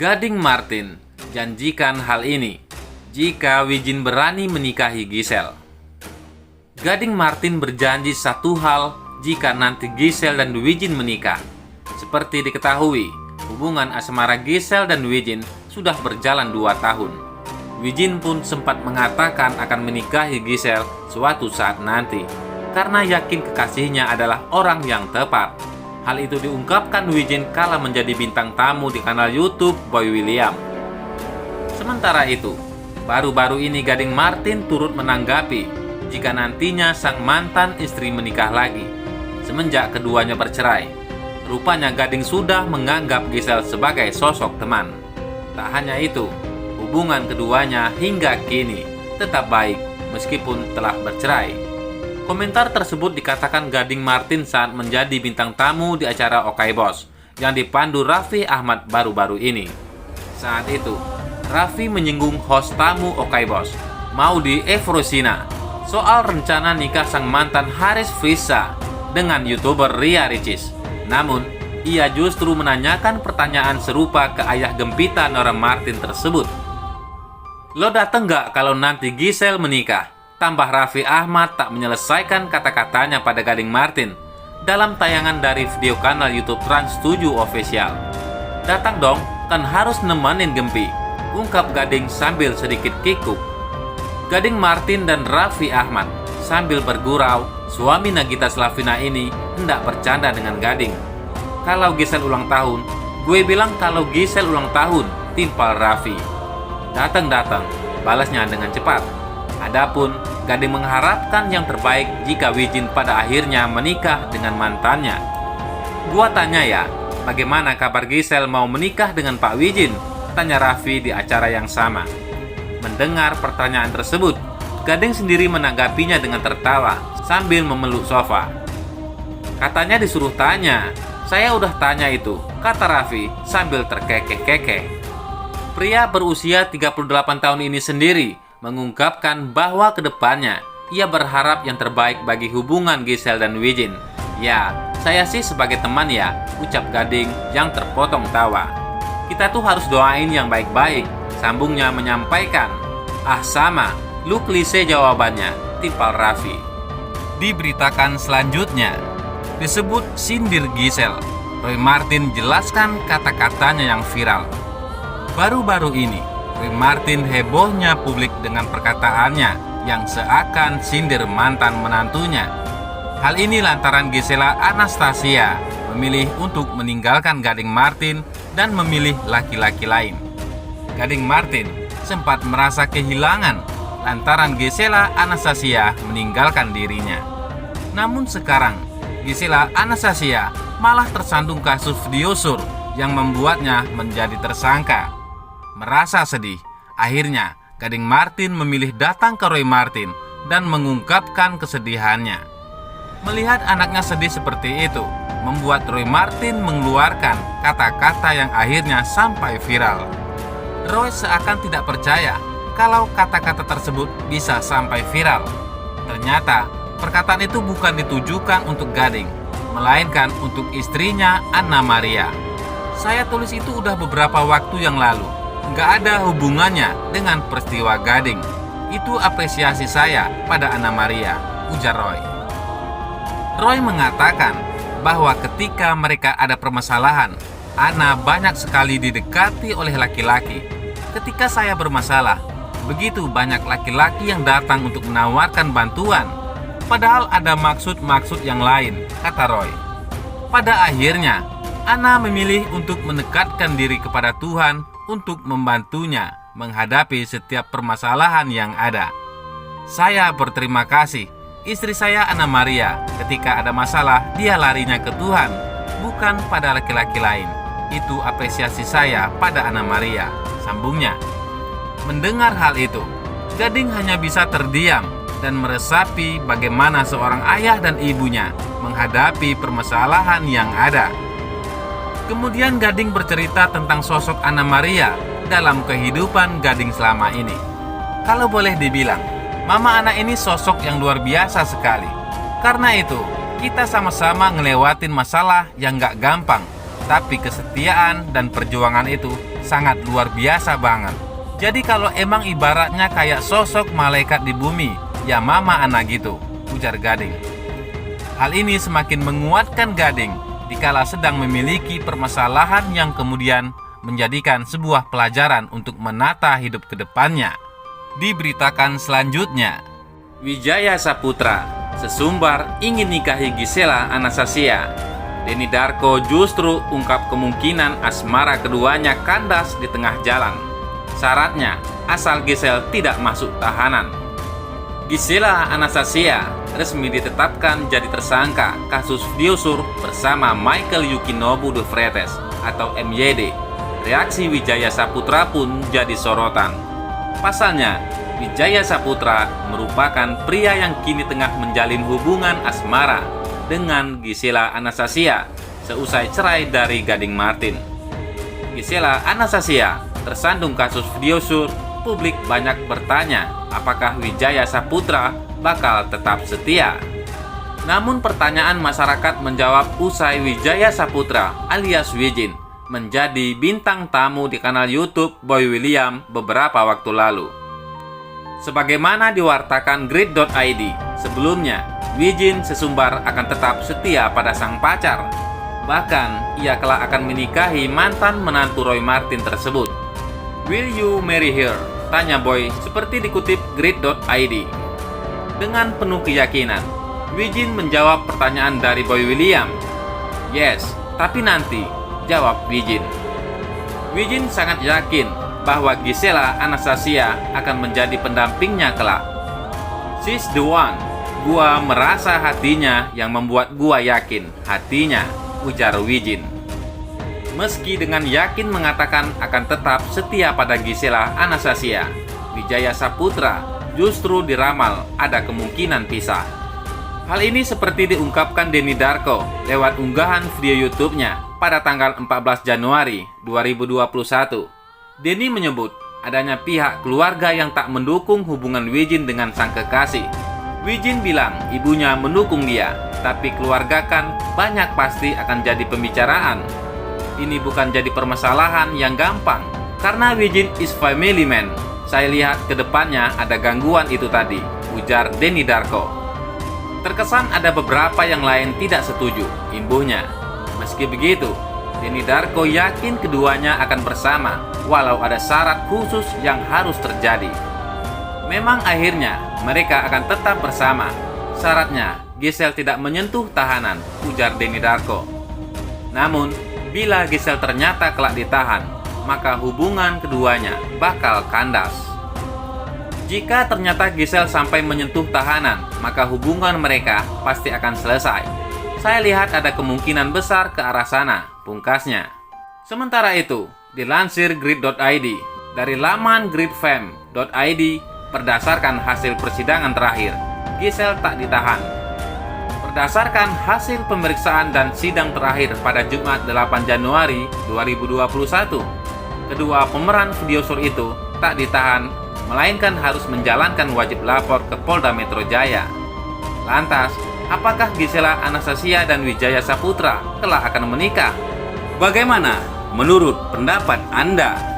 Gading Martin janjikan hal ini jika Wijin berani menikahi Giselle. Gading Martin berjanji satu hal jika nanti Giselle dan Wijin menikah. Seperti diketahui, hubungan asmara Giselle dan Wijin sudah berjalan 2 tahun. Wijin pun sempat mengatakan akan menikahi Giselle suatu saat nanti karena yakin kekasihnya adalah orang yang tepat. Hal itu diungkapkan Wijin kala menjadi bintang tamu di kanal YouTube Boy William. Sementara itu, baru-baru ini Gading Martin turut menanggapi jika nantinya sang mantan istri menikah lagi semenjak keduanya bercerai. Rupanya Gading sudah menganggap Giselle sebagai sosok teman. Tak hanya itu, hubungan keduanya hingga kini tetap baik meskipun telah bercerai. Komentar tersebut dikatakan Gading Martin saat menjadi bintang tamu di acara Okai Bos yang dipandu Raffi Ahmad baru-baru ini. Saat itu, Raffi menyinggung host tamu Okai Bos, Maudy Efrosina, soal rencana nikah sang mantan Haris Frisa dengan YouTuber Ria Ricis. Namun, ia justru menanyakan pertanyaan serupa ke ayah gempita Nora Martin tersebut. "Lo dateng gak kalau nanti Giselle menikah?" Tambah Raffi Ahmad tak menyelesaikan kata-katanya pada Gading Martin dalam tayangan dari video kanal YouTube Trans 7 Official. "Datang dong, kan harus nemenin Gempi," ungkap Gading sambil sedikit kikuk. Gading Martin dan Raffi Ahmad sambil bergurau, suami Nagita Slavina ini hendak bercanda dengan Gading. "Kalau Giselle ulang tahun, gue bilang kalau Giselle ulang tahun," timpal Raffi. "Datang," balasnya dengan cepat. Adapun Gading mengharapkan yang terbaik jika Wijin pada akhirnya menikah dengan mantannya. "Gua tanya ya, bagaimana kabar Giselle mau menikah dengan Pak Wijin?" tanya Raffi di acara yang sama. Mendengar pertanyaan tersebut, Gading sendiri menanggapinya dengan tertawa sambil memeluk sofa. "Katanya disuruh tanya, saya udah tanya itu," kata Raffi sambil terkekeh-kekeh. Pria berusia 38 tahun ini sendiri mengungkapkan bahwa kedepannya ia berharap yang terbaik bagi hubungan Giselle dan Wijin. "Ya, saya sih sebagai teman ya," ucap Gading yang terpotong tawa. "Kita tuh harus doain yang baik-baik," sambungnya menyampaikan. "Ah sama, lu klise jawabannya," timpal Raffi. Diberitakan selanjutnya, disebut sindir Giselle. Roy Martin jelaskan kata-katanya yang viral. Baru-baru ini Roy Martin hebohnya publik dengan perkataannya yang seakan sindir mantan menantunya. Hal ini lantaran Gisela Anastasia memilih untuk meninggalkan Gading Martin dan memilih laki-laki lain. Gading Martin sempat merasa kehilangan lantaran Gisela Anastasia meninggalkan dirinya. Namun sekarang, Gisela Anastasia malah tersandung kasus video sur yang membuatnya menjadi tersangka. Merasa sedih, akhirnya Gading Martin memilih datang ke Roy Martin dan mengungkapkan kesedihannya. Melihat anaknya sedih seperti itu, membuat Roy Martin mengeluarkan kata-kata yang akhirnya sampai viral. Roy seakan tidak percaya kalau kata-kata tersebut bisa sampai viral. Ternyata perkataan itu bukan ditujukan untuk Gading, melainkan untuk istrinya Anna Maria. "Saya tulis itu udah beberapa waktu yang lalu. Nggak ada hubungannya dengan peristiwa Gading. Itu apresiasi saya pada Anna Maria," ujar Roy. Roy mengatakan bahwa ketika mereka ada permasalahan, Anna banyak sekali didekati oleh laki-laki. "Ketika saya bermasalah, begitu banyak laki-laki yang datang untuk menawarkan bantuan, padahal ada maksud-maksud yang lain," kata Roy. Pada akhirnya, Anna memilih untuk mendekatkan diri kepada Tuhan untuk membantunya menghadapi setiap permasalahan yang ada. "Saya berterima kasih. Istri saya Anna Maria, ketika ada masalah dia larinya ke Tuhan, bukan pada laki-laki lain. Itu apresiasi saya pada Anna Maria," sambungnya. Mendengar hal itu, Gading hanya bisa terdiam dan meresapi bagaimana seorang ayah dan ibunya menghadapi permasalahan yang ada. Kemudian Gading bercerita tentang sosok Anna Maria dalam kehidupan Gading selama ini. Kalau boleh dibilang, Mama Anna ini sosok yang luar biasa sekali. Karena itu, kita sama-sama ngelewatin masalah yang gak gampang, tapi kesetiaan dan perjuangan itu sangat luar biasa banget. Jadi kalau emang ibaratnya kayak sosok malaikat di bumi, ya mama ana gitu, ujar Gading. Hal ini semakin menguatkan Gading dikala sedang memiliki permasalahan yang kemudian menjadikan sebuah pelajaran untuk menata hidup ke depannya. Diberitakan selanjutnya, Wijaya Saputra, sesumbar ingin nikahi Gisela Anastasia. Denny Darko justru ungkap kemungkinan asmara keduanya kandas di tengah jalan. Syaratnya, asal Gisel tidak masuk tahanan. Gisela Anastasia resmi ditetapkan jadi tersangka kasus video sur bersama Michael Yukinobu De Freitas atau MYD. Reaksi Wijaya Saputra pun jadi sorotan. Pasalnya, Wijaya Saputra merupakan pria yang kini tengah menjalin hubungan asmara dengan Gisela Anastasia seusai cerai dari Gading Martin. Gisela Anastasia tersandung kasus video sur, publik banyak bertanya apakah Wijaya Saputra bakal tetap setia. Namun pertanyaan masyarakat menjawab usai Wijaya Saputra alias Wijin menjadi bintang tamu di kanal YouTube Boy William beberapa waktu lalu. Sebagaimana diwartakan Grid.id, sebelumnya Wijin sesumbar akan tetap setia pada sang pacar. Bahkan ia kelak akan menikahi mantan menantu Roy Martin tersebut. "Will you marry her?" tanya Boy seperti dikutip Grid.id. Dengan penuh keyakinan, Wijin menjawab pertanyaan dari Boy William. "Yes, tapi nanti," jawab Wijin. Wijin sangat yakin bahwa Gisela Anastasia akan menjadi pendampingnya kelak. "She's the one. Gua merasa hatinya yang membuat gua yakin hatinya," ujar Wijin. Meski dengan yakin mengatakan akan tetap setia pada Gisela Anastasia, Wijaya Saputra justru diramal ada kemungkinan pisah. Hal ini seperti diungkapkan Denny Darko lewat unggahan video YouTube-nya pada tanggal 14 Januari 2021. Denny menyebut adanya pihak keluarga yang tak mendukung hubungan Wijin dengan sang kekasih. Wijin bilang ibunya mendukung dia, tapi keluarga kan banyak pasti akan jadi pembicaraan. Ini bukan jadi permasalahan yang gampang, karena Wijin is family man. Saya lihat ke depannya ada gangguan itu tadi, ujar Denny Darko. Terkesan ada beberapa yang lain tidak setuju, imbuhnya. Meski begitu, Denny Darko yakin keduanya akan bersama, walau ada syarat khusus yang harus terjadi. Memang akhirnya mereka akan tetap bersama. Syaratnya, Gisel tidak menyentuh tahanan, ujar Denny Darko. Namun, bila Gisel ternyata kelak ditahan, maka hubungan keduanya bakal kandas. Jika ternyata Gisel sampai menyentuh tahanan, maka hubungan mereka pasti akan selesai. Saya lihat ada kemungkinan besar ke arah sana, pungkasnya. Sementara itu, dilansir Grid.id, dari laman gridfam.id, berdasarkan hasil persidangan terakhir, Gisel tak ditahan. Berdasarkan hasil pemeriksaan dan sidang terakhir pada Jumat 8 Januari 2021, kedua pemeran video sur itu tak ditahan, melainkan harus menjalankan wajib lapor ke Polda Metro Jaya. Lantas, apakah Gisela Anastasia dan Wijaya Saputra kelak akan menikah? Bagaimana menurut pendapat Anda?